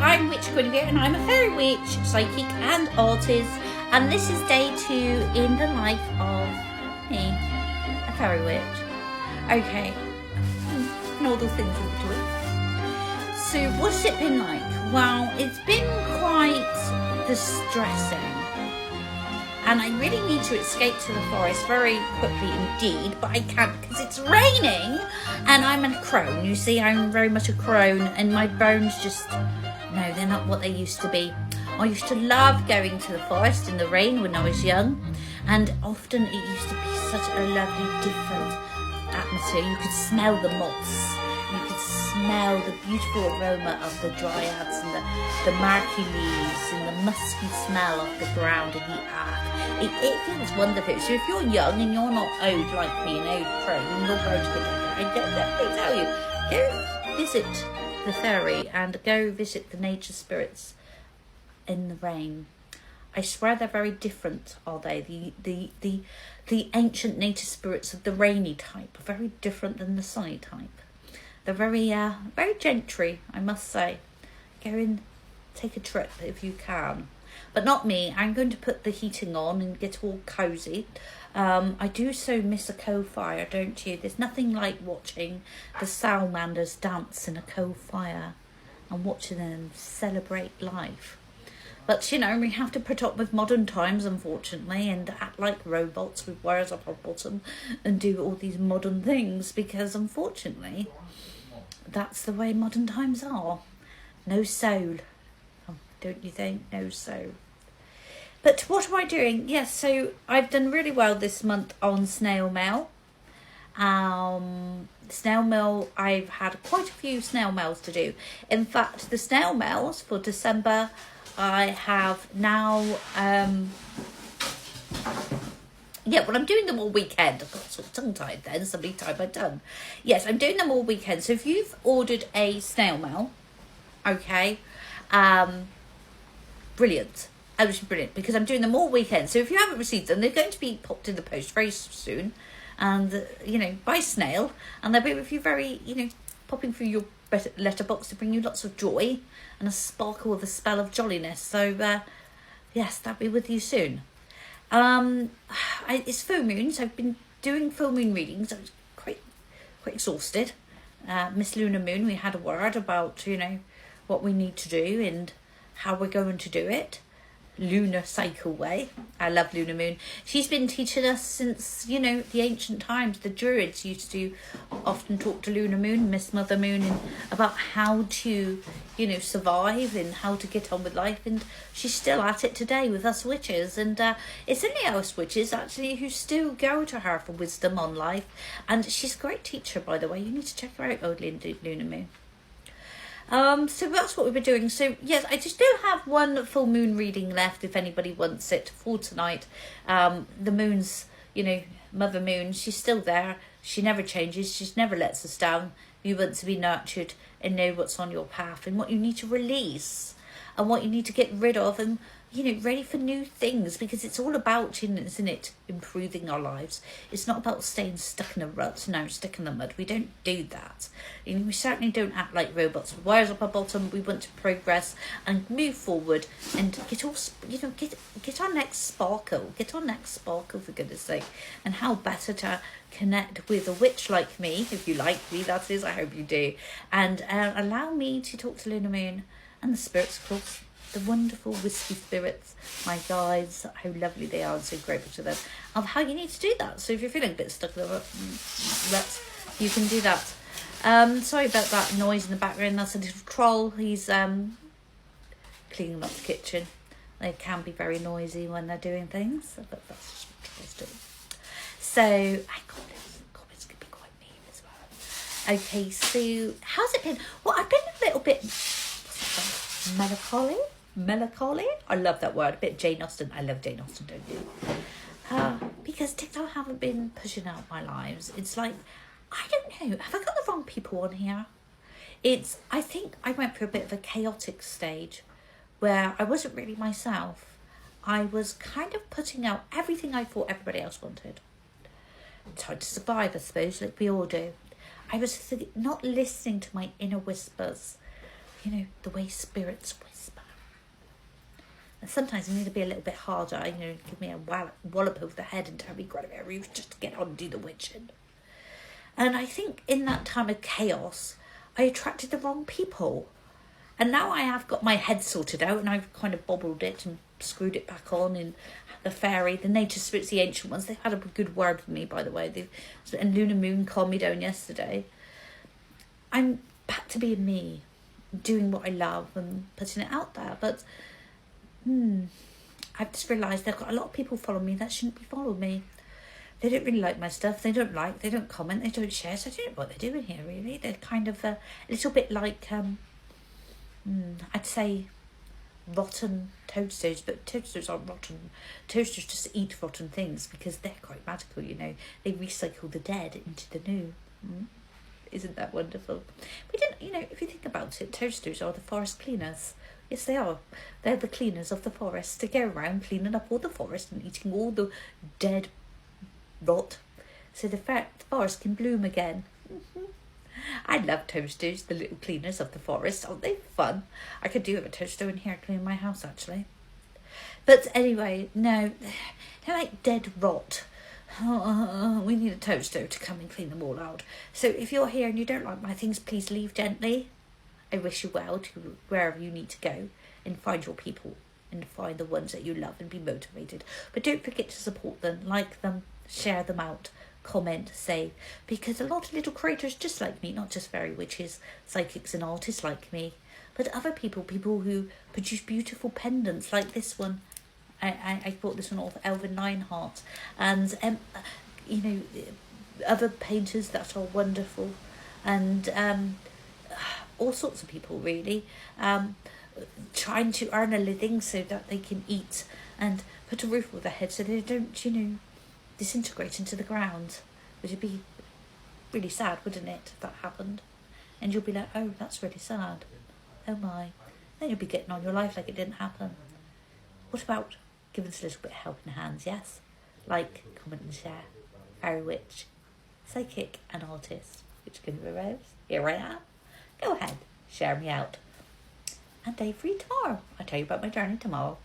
I'm Witch Guinevere and I'm a fairy witch, psychic and artist, and this is day 2 in the life of me, a fairy witch. Okay, and all those things in between. So what's it been like? Well, it's been quite distressing, and I really need to escape to the forest very quickly indeed, but I can't because it's raining and I'm a crone. You see, I'm very much a crone and my bones just, no, they're not what they used to be. I used to love going to the forest in the rain when I was young, and often it used to be such a lovely different atmosphere. You could smell the moss. You could smell the beautiful aroma of the dryads and the marky leaves and the musky smell of the ground and the earth. It feels wonderful. So if you're young and you're not old like me, an old crone, and you're going to get I definitely tell you, go visit the fairy and go visit the nature spirits in the rain. I swear they're very different, are they? The ancient nature spirits of the rainy type are very different than the sunny type. They're very gentry, I must say. Go and take a trip if you can. But not me. I'm going to put the heating on and get all cosy. I do so miss a coal fire, don't you? There's nothing like watching the salamanders dance in a coal fire and watching them celebrate life. But, you know, we have to put up with modern times, unfortunately, and act like robots with wires up our bottom and do all these modern things because, unfortunately, that's the way modern times are. No soul. Oh, don't you think? No soul. But what am I doing? Yes, so I've done really well this month on snail-mail. Snail-mail, I've had quite a few snail-mails to do. In fact, the snail-mails for December, I have now... well, I'm doing them all weekend. I got sort of tongue-tied then. Somebody tied my tongue. Yes, I'm doing them all weekend. So if you've ordered a snail-mail, okay, brilliant. Absolutely brilliant, because I'm doing them all weekend. So if you haven't received them, they're going to be popped in the post very soon. And, you know, by snail. And they'll be with you very, you know, popping through your letterbox to bring you lots of joy and a sparkle of a spell of jolliness. So, yes, that'll be with you soon. It's full moon, so I've been doing full moon readings. I was quite exhausted. Miss Lunar Moon, we had a word about, you know, what we need to do and how we're going to do it. Lunar cycle way. I love Lunar Moon. She's been teaching us since, you know, the ancient times. The Druids used to often talk to Lunar Moon, Miss Mother Moon, and about how to, you know, survive and how to get on with life. And she's still at it today with us witches. And it's only us witches, actually, who still go to her for wisdom on life. And she's a great teacher, by the way. You need to check her out, Old Lunar Moon. So that's what we've been doing. So yes, I just still have one full moon reading left if anybody wants it for tonight. The moon's, you know, Mother Moon, she's still there. She never changes. She never lets us down. You want to be nurtured and know what's on your path and what you need to release and what you need to get rid of and, you know, ready for new things, because it's all about, isn't it, improving our lives. It's not about staying stuck in a rut, no, stuck in the mud. We don't do that. You know, we certainly don't act like robots with wires up our bottom. We want to progress and move forward and get all, you know, get our next sparkle. Get our next sparkle, for goodness sake. And how better to connect with a witch like me, if you like me, that is, I hope you do. And allow me to talk to Lunar Moon and the spirits, of course. The wonderful whiskey spirits, my guides, how lovely they are and so grateful to them, of how you need to do that. So if you're feeling a bit stuck in the rut, you can do that. Sorry about that noise in the background. That's a little troll. He's cleaning up the kitchen. They can be very noisy when they're doing things, but that's just what trolls do. So, and comments can be quite mean as well. Okay, so how's it been? Well, I've been a little bit melancholy. I love that word. A bit Jane Austen. I love Jane Austen, don't you? Because TikTok haven't been pushing out my lives. It's like, I don't know. Have I got the wrong people on here? I think I went through a bit of a chaotic stage where I wasn't really myself. I was kind of putting out everything I thought everybody else wanted. Tried to survive, I suppose, like we all do. I was not listening to my inner whispers. you know, the way spirits whisper. And sometimes you need to be a little bit harder, you know, give me a wallop over the head and tell me, Guinevere, just to get on and do the witching. And I think in that time of chaos, I attracted the wrong people. And now I have got my head sorted out, and I've kind of bobbled it and screwed it back on. And the fairy, the nature spirits, the ancient ones, they've had a good word with me, by the way. And Luna Moon calmed me down yesterday. I'm back to being me, doing what I love and putting it out there. But I've just realised I've got a lot of people following me that shouldn't be following me. They don't really like my stuff. They don't comment, they don't share. So I don't know what they're doing here, really. They're kind of a little bit like, I'd say, rotten toadstools, but toadstools aren't rotten. Toadstools just eat rotten things because they're quite magical, you know. They recycle the dead into the new. Isn't that wonderful? We didn't, you know, if you think about it, toadstools are the forest cleaners. Yes, they are. They're the cleaners of the forest. They go around cleaning up all the forest and eating all the dead rot, so the forest can bloom again. I love toadstools, the little cleaners of the forest. Aren't they fun? I could do with a toadstool in here cleaning my house, actually. But anyway, no, they're like dead rot. We need a toadstool to come and clean them all out. So if you're here and you don't like my things, please leave gently. I wish you well to wherever you need to go, and find your people and find the ones that you love and be motivated. But don't forget to support them, like them, share them out, comment, save, because a lot of little creators just like me, not just fairy witches, psychics and artists like me, but other people who produce beautiful pendants like this one. I bought this one off Elvin Nineheart, and you know, other painters that are wonderful, and all sorts of people really, trying to earn a living so that they can eat and put a roof over their head so they don't, you know, disintegrate into the ground, which would be really sad, wouldn't it, if that happened? And you'll be like, oh, that's really sad. Oh my. Then you'll be getting on your life like it didn't happen. What about giving us a little bit of helping hands, yes? Like, comment and share. Fairy witch, psychic and artist, which can be rose. Here I am. Go ahead, share me out. And day free tomorrow. I'll tell you about my journey tomorrow.